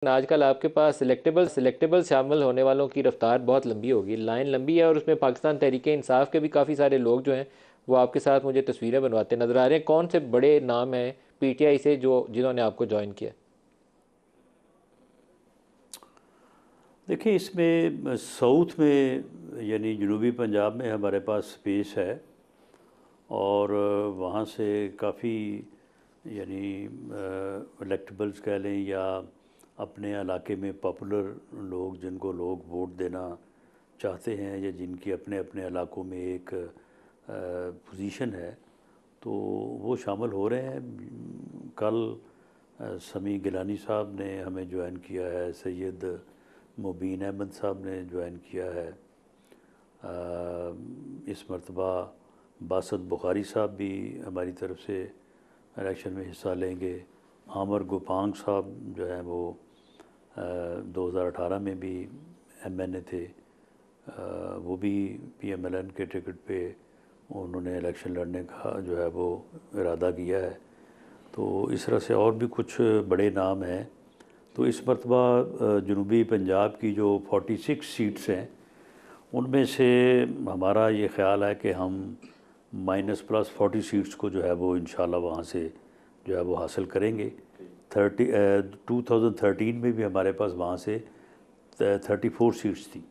आजकल आपके पास सिलेक्टेबल शामिल होने वालों की रफ्तार बहुत लंबी होगी, लाइन लंबी है, और उसमें पाकिस्तान तहरीक इंसाफ के भी काफ़ी सारे लोग जो हैं वो आपके साथ मुझे तस्वीरें बनवाते नज़र आ रहे हैं। कौन से बड़े नाम हैं पीटीआई से जो जिन्होंने आपको ज्वाइन किया? देखिए, इसमें साउथ में यानी जनूबी पंजाब में हमारे पास स्पेस है और वहाँ से काफ़ी यानी इलेक्टेबल्स कह लें या अपने इलाके में पॉपुलर लोग जिनको लोग वोट देना चाहते हैं या जिनकी अपने अपने इलाकों में एक पोजीशन है, तो वो शामिल हो रहे हैं। कल समी गिलानी साहब ने हमें ज्वाइन किया है, सैयद मुबीन अहमद साहब ने ज्वाइन किया है, इस मरतबा बासत बुखारी साहब भी हमारी तरफ से इलेक्शन में हिस्सा लेंगे। आमर गुपांग साहब जो है वो 2018 में भी एमएनए थे, वो भी पीएमएलएन के टिकट पे उन्होंने इलेक्शन लड़ने का जो है वो इरादा किया है। तो इस तरह से और भी कुछ बड़े नाम हैं। तो इस मरतबा जनूबी पंजाब की जो 46 सीट्स हैं उनमें से हमारा ये ख़्याल है कि हम -+40 सीट्स को जो है वो इंशाल्लाह वहाँ से जो है वो हासिल करेंगे। 2013 में भी हमारे पास वहाँ से 34 सीट्स थी।